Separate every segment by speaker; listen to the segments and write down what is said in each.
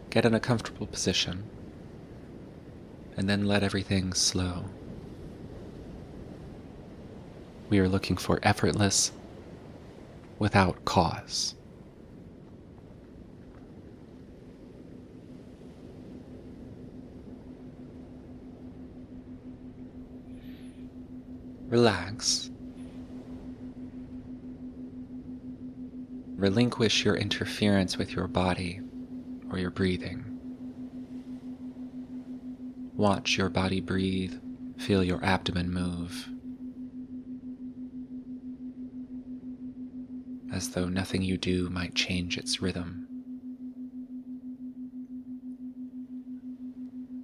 Speaker 1: Get in a comfortable position, and then let everything slow. We are looking for effortless, without cause. Relax. Relinquish your interference with your body or your breathing. Watch your body breathe, feel your abdomen move, as though nothing you do might change its rhythm.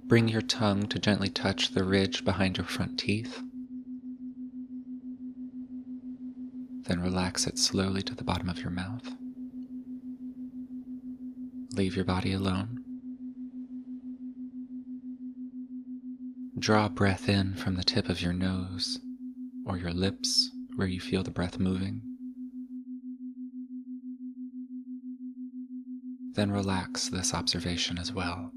Speaker 1: Bring your tongue to gently touch the ridge behind your front teeth. Then relax it slowly to the bottom of your mouth. Leave your body alone. Draw breath in from the tip of your nose or your lips where you feel the breath moving. Then relax this observation as well.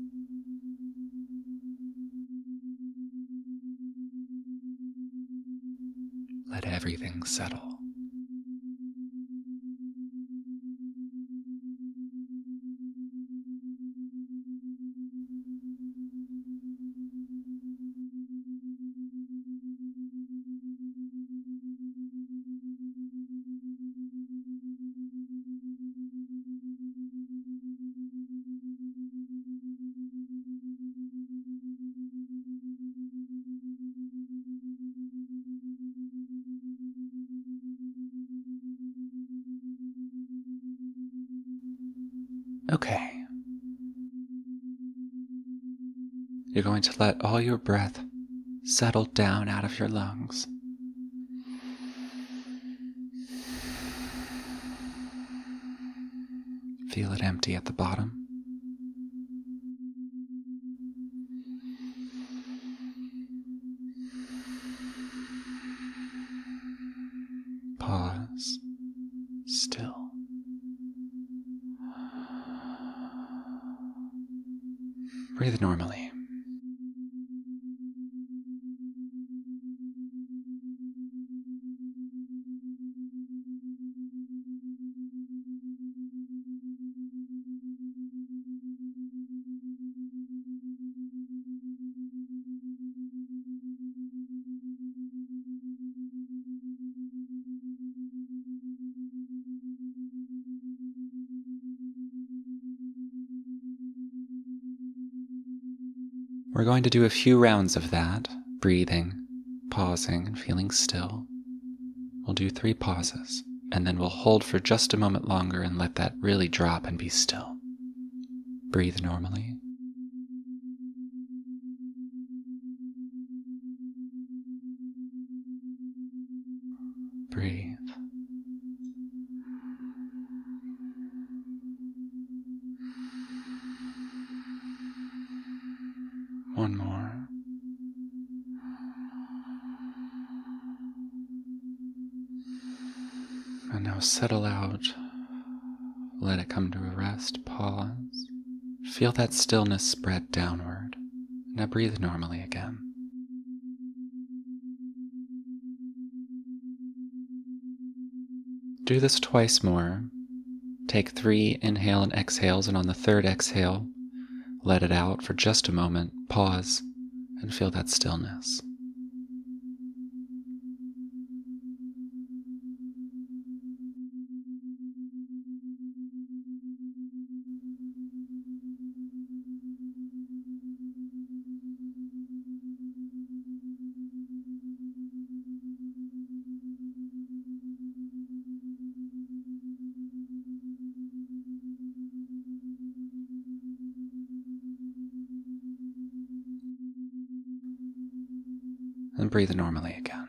Speaker 1: Let everything settle. Okay. You're going to let all your breath settle down out of your lungs. Feel it empty at the bottom. Pause. Still. Breathe normally. We're going to do a few rounds of that, breathing, pausing, and feeling still. We'll do 3 pauses, and then we'll hold for just a moment longer and let that really drop and be still. Breathe normally. Breathe. One more. And now settle out. Let it come to a rest. Pause. Feel that stillness spread downward. Now breathe normally again. Do this twice more. Take 3 inhale and exhales, and on the 3rd exhale, let it out for just a moment, pause, and feel that stillness. and breathe normally again.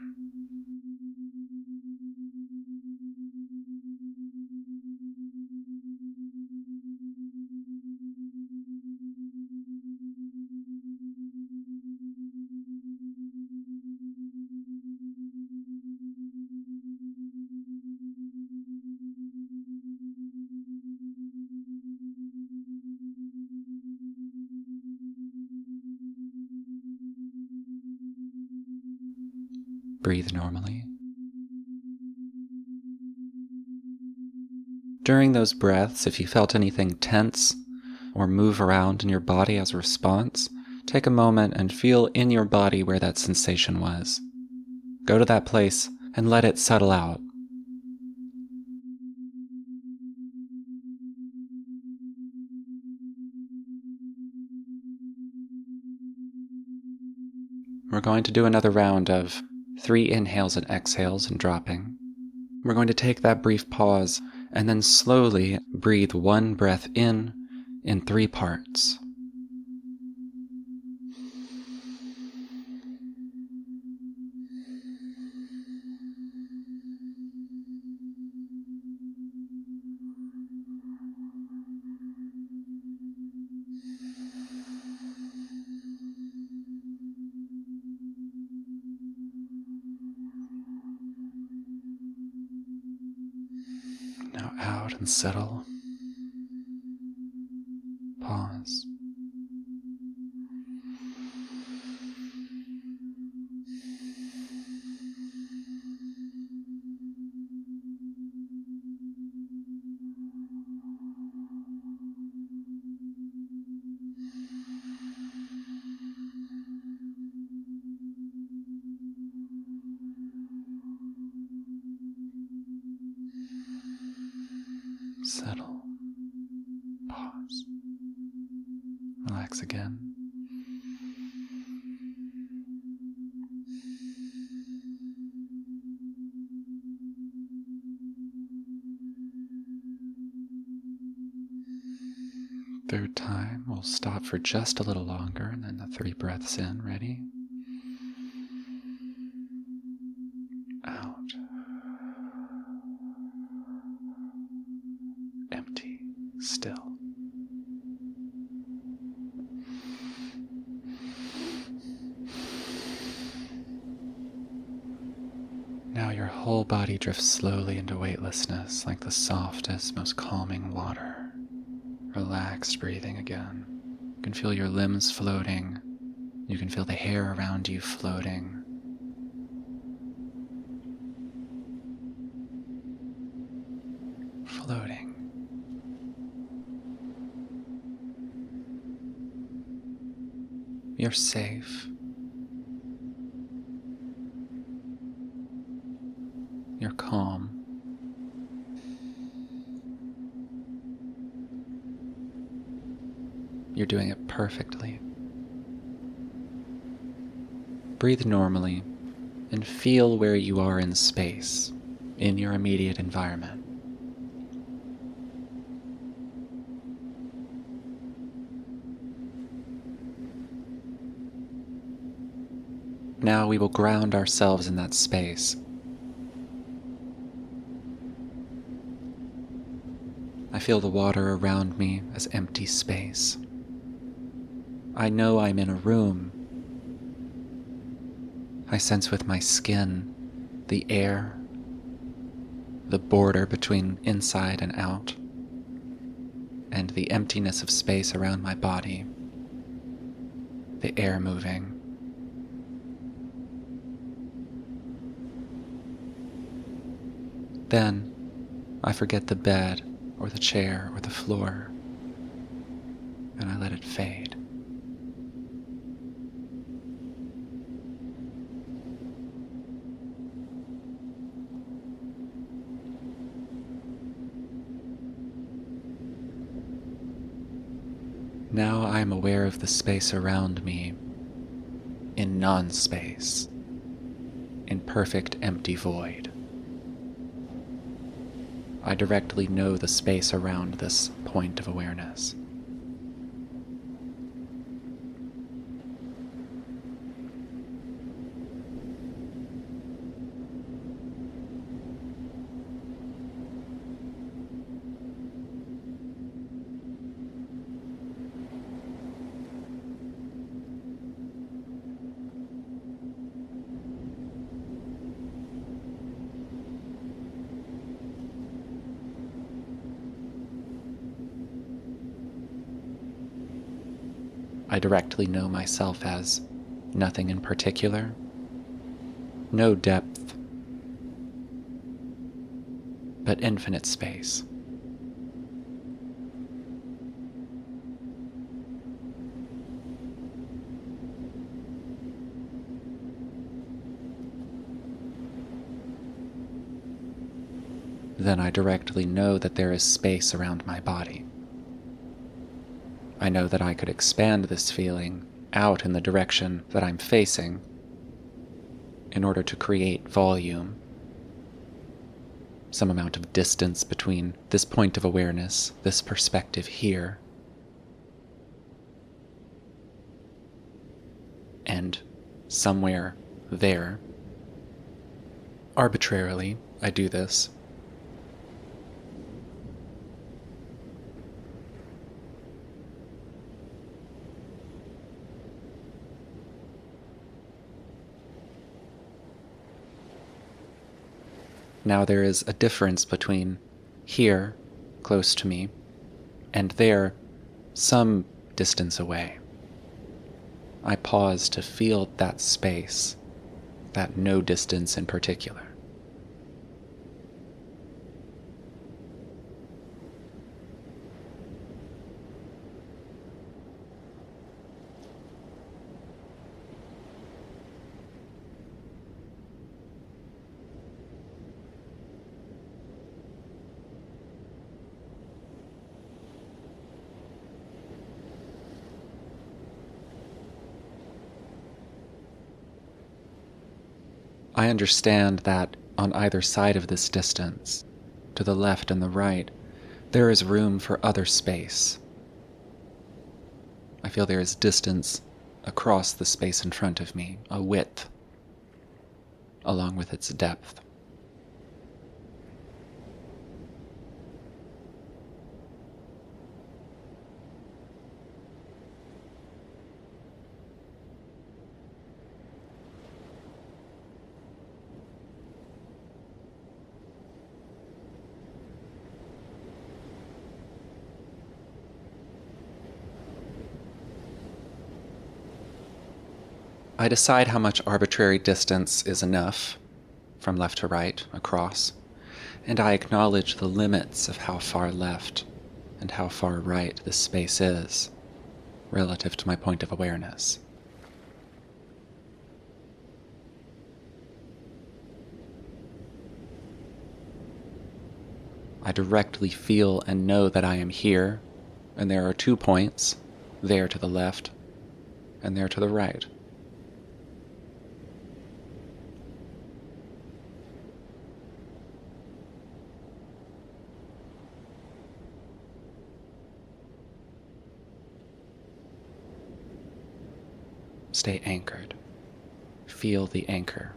Speaker 1: Breathe normally. During those breaths, if you felt anything tense or move around in your body as a response, take a moment and feel in your body where that sensation was. Go to that place and let it settle out. We're going to do another round of 3 inhales and exhales and dropping. We're going to take that brief pause and then slowly breathe 1 breath in 3 parts. Now out and settle. Pause. Settle. Pause. Relax again. Third time, we'll stop for just a little longer and then the 3 breaths in. Ready? Out. Empty. Still. Now your whole body drifts slowly into weightlessness like the softest, most calming water. Relaxed breathing again. You can feel your limbs floating. You can feel the hair around you floating. Floating. You're safe. You're calm. You're doing it perfectly. Breathe normally and feel where you are in space, in your immediate environment. Now we will ground ourselves in that space. I feel the water around me as empty space. I know I'm in a room. I sense with my skin the air, the border between inside and out, and the emptiness of space around my body, the air moving. Then I forget the bed or the chair or the floor, and I let it fade. Now I am aware of the space around me, in non-space, in perfect empty void. I directly know the space around this point of awareness. I directly know myself as nothing in particular, no depth, but infinite space. Then I directly know that there is space around my body. I know that I could expand this feeling out in the direction that I'm facing in order to create volume, some amount of distance between this point of awareness, this perspective here, and somewhere there. Arbitrarily, I do this. Now there is a difference between here, close to me, and there, some distance away. I pause to feel that space, that no distance in particular. I understand that on either side of this distance, to the left and the right, there is room for other space. I feel there is distance across the space in front of me, a width, along with its depth. I decide how much arbitrary distance is enough, from left to right, across, and I acknowledge the limits of how far left and how far right this space is, relative to my point of awareness. I directly feel and know that I am here, and there are 2 points, there to the left and there to the right. Stay anchored. Feel the anchor.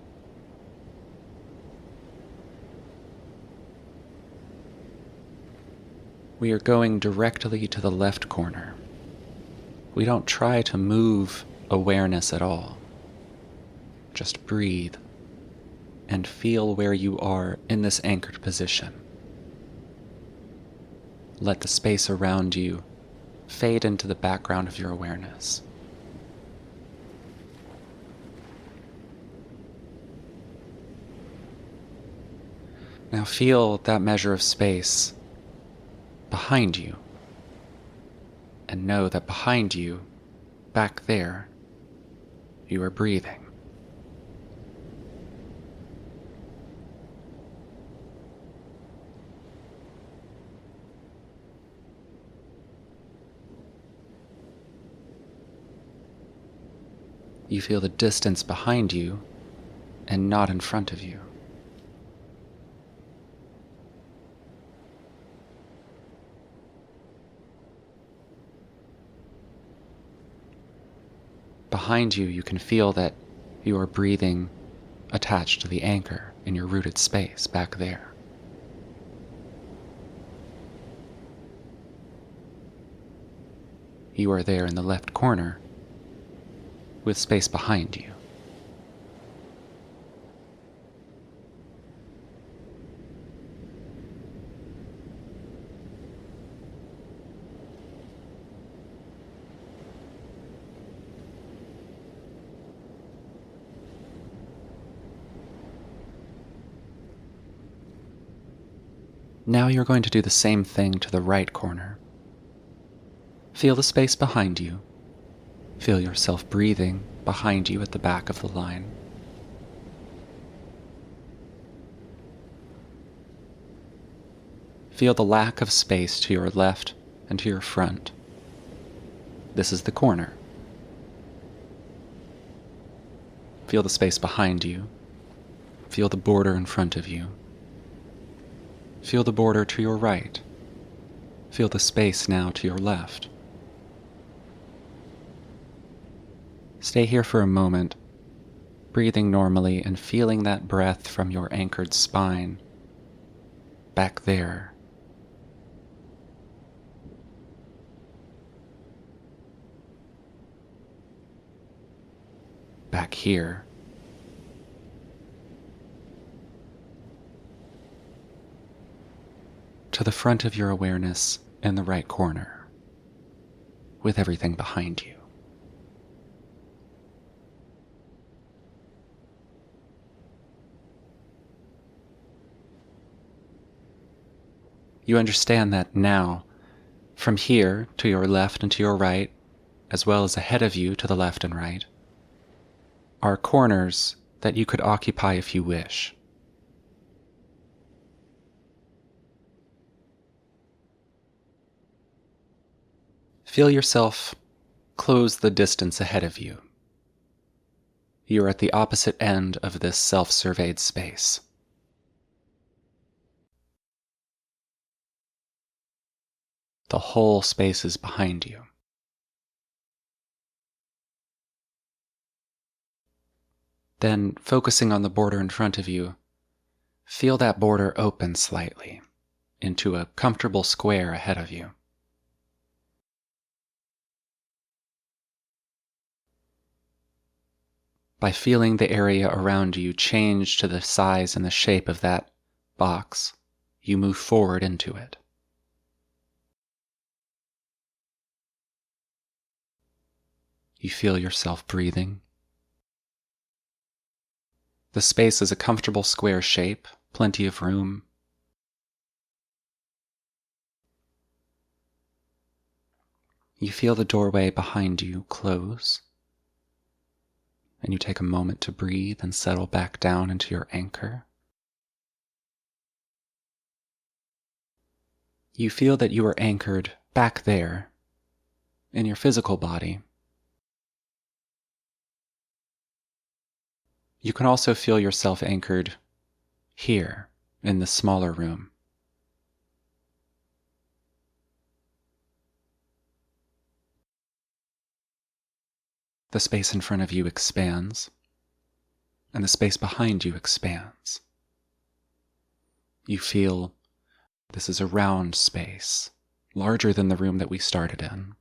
Speaker 1: We are going directly to the left corner. We don't try to move awareness at all. Just breathe and feel where you are in this anchored position. Let the space around you fade into the background of your awareness. Now feel that measure of space behind you, and know that behind you, back there, you are breathing. You feel the distance behind you and not in front of you. Behind you, you can feel that you are breathing attached to the anchor in your rooted space back there. You are there in the left corner with space behind you. Now you're going to do the same thing to the right corner. Feel the space behind you. Feel yourself breathing behind you at the back of the line. Feel the lack of space to your left and to your front. This is the corner. Feel the space behind you. Feel the border in front of you. Feel the border to your right. Feel the space now to your left. Stay here for a moment, breathing normally and feeling that breath from your anchored spine. Back there. Back here. To the front of your awareness in the right corner, with everything behind you. You understand that now, from here to your left and to your right, as well as ahead of you to the left and right, are corners that you could occupy if you wish. Feel yourself close the distance ahead of you. You are at the opposite end of this self-surveyed space. The whole space is behind you. Then, focusing on the border in front of you, feel that border open slightly into a comfortable square ahead of you. By feeling the area around you change to the size and the shape of that box, you move forward into it. You feel yourself breathing. The space is a comfortable square shape, plenty of room. You feel the doorway behind you close, and you take a moment to breathe and settle back down into your anchor. You feel that you are anchored back there in your physical body. You can also feel yourself anchored here in the smaller room. The space in front of you expands, and the space behind you expands. You feel this is a round space, larger than the room that we started in.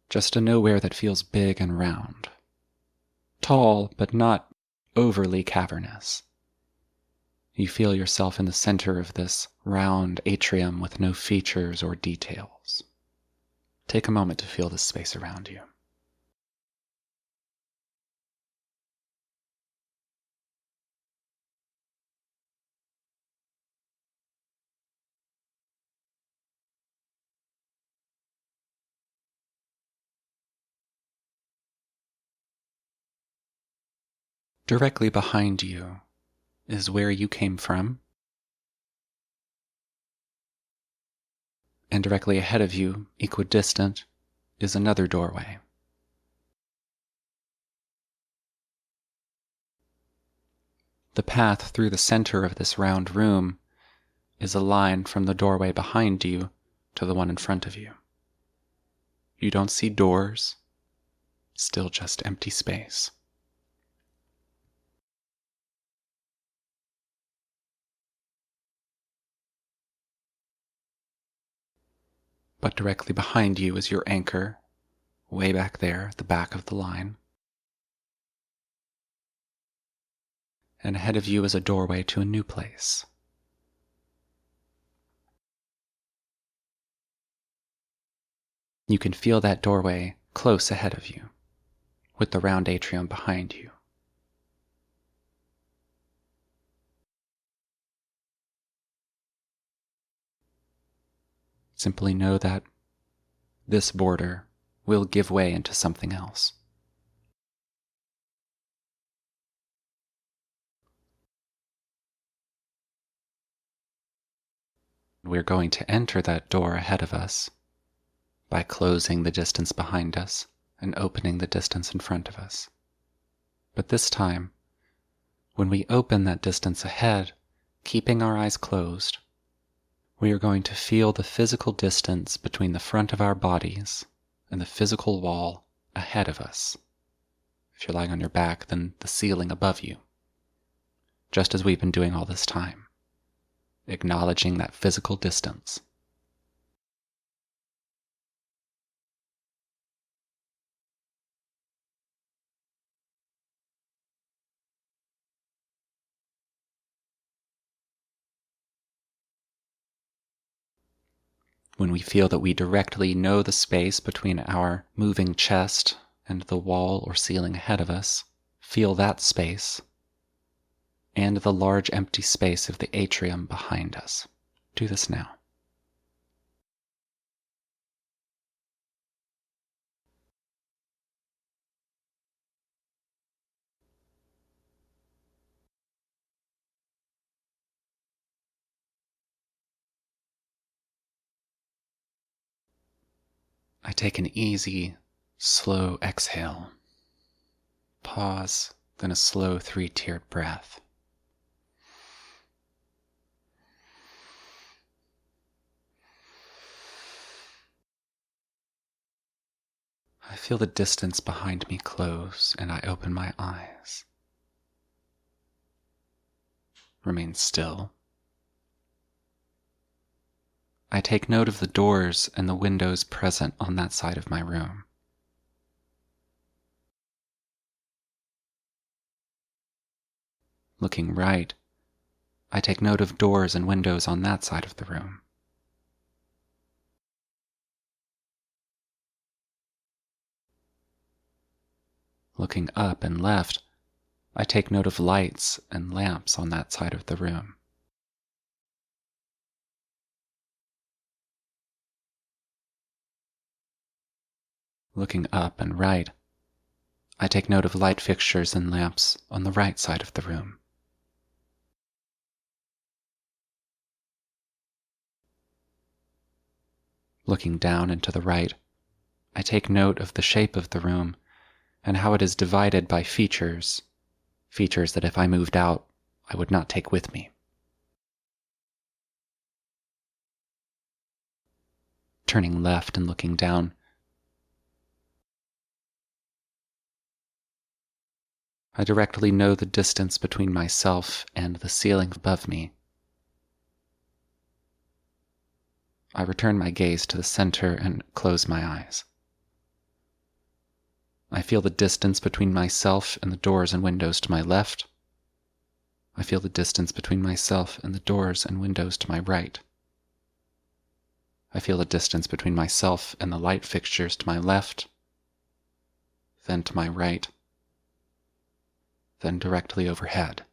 Speaker 1: Just a nowhere that feels big and round. Tall, but not overly cavernous. You feel yourself in the center of this round atrium with no features or details. Take a moment to feel the space around you. Directly behind you is where you came from, and directly ahead of you, equidistant, is another doorway. The path through the center of this round room is a line from the doorway behind you to the one in front of you. You don't see doors, still just empty space. But directly behind you is your anchor, way back there at the back of the line. And ahead of you is a doorway to a new place. You can feel that doorway close ahead of you, with the round atrium behind you. Simply know that this border will give way into something else. We're going to enter that door ahead of us by closing the distance behind us and opening the distance in front of us. But this time, when we open that distance ahead, keeping our eyes closed, we are going to feel the physical distance between the front of our bodies and the physical wall ahead of us. If you're lying on your back, then the ceiling above you. Just as we've been doing all this time, acknowledging that physical distance. When we feel that we directly know the space between our moving chest and the wall or ceiling ahead of us, feel that space and the large empty space of the atrium behind us. Do this now. I take an easy, slow exhale. Pause, then a slow 3-tiered breath. I feel the distance behind me close, and I open my eyes. Remain still. I take note of the doors and the windows present on that side of my room. Looking right, I take note of doors and windows on that side of the room. Looking up and left, I take note of lights and lamps on that side of the room. Looking up and right, I take note of light fixtures and lamps on the right side of the room. Looking down and to the right, I take note of the shape of the room and how it is divided by features that if I moved out, I would not take with me. Turning left and looking down, I directly know the distance between myself and the ceiling above me. I return my gaze to the center and close my eyes. I feel the distance between myself and the doors and windows to my left. I feel the distance between myself and the doors and windows to my right. I feel the distance between myself and the light fixtures to my left, then to my right, then directly overhead.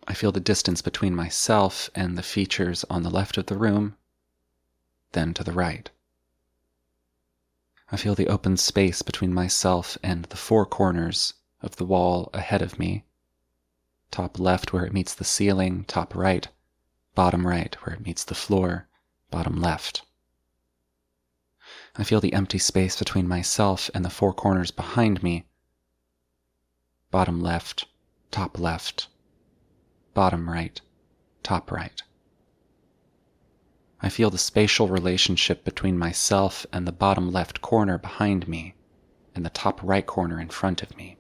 Speaker 1: I feel the distance between myself and the features on the left of the room, then to the right. I feel the open space between myself and the 4 corners of the wall ahead of me, top left where it meets the ceiling, top right, bottom right where it meets the floor, bottom left. I feel the empty space between myself and the 4 corners behind me, bottom left, bottom right, top right. I feel the spatial relationship between myself and the bottom left corner behind me and the top right corner in front of me.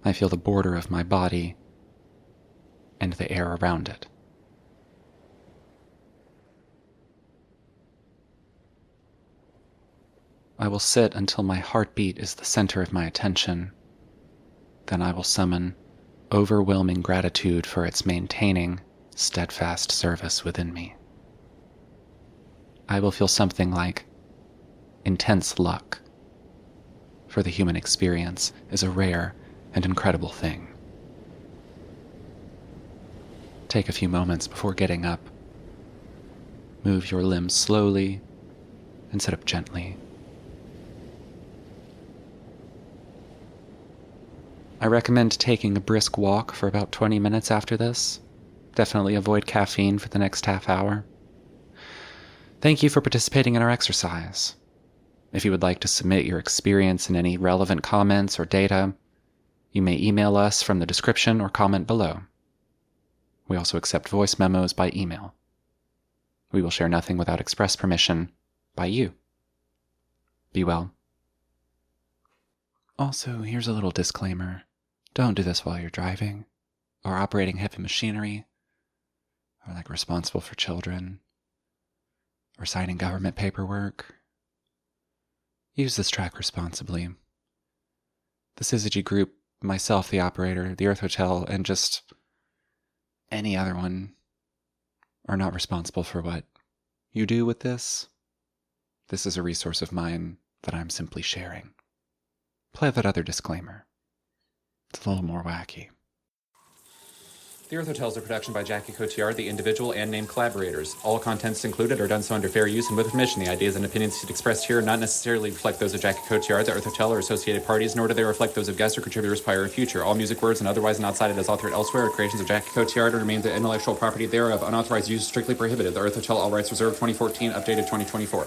Speaker 1: I feel the border of my body and the air around it. I will sit until my heartbeat is the center of my attention. Then I will summon overwhelming gratitude for its maintaining, steadfast service within me. I will feel something like intense luck, for the human experience is a rare and incredible thing. take a few moments before getting up. Move your limbs slowly and sit up gently. I recommend taking a brisk walk for about 20 minutes after this. Definitely avoid caffeine for the next half hour. Thank you for participating in our exercise. If you would like to submit your experience and any relevant comments or data, you may email us from the description or comment below. We also accept voice memos by email. We will share nothing without express permission by you. Be well. Also, here's a little disclaimer. Don't do this while you're driving, or operating heavy machinery, or responsible for children, or signing government paperwork. Use this track responsibly. The Syzygy group, myself, the operator, the Earth Hotel, and just any other one are not responsible for what you do with this. This is a resource of mine that I'm simply sharing. Play that other disclaimer. It's a little more wacky. The Earth Hotel is a production by Jirakitayakorn, the individual and named collaborators. All contents included are done so under fair use and with permission. The ideas and opinions expressed here not necessarily reflect those of Jirakitayakorn, the Earth Hotel, or associated parties, nor do they reflect those of guests or contributors prior or future. All music, words, and otherwise not cited as authored elsewhere are creations of Jirakitayakorn and remain the intellectual property thereof. Unauthorized use strictly prohibited. The Earth Hotel, all rights reserved, 2014, updated 2024.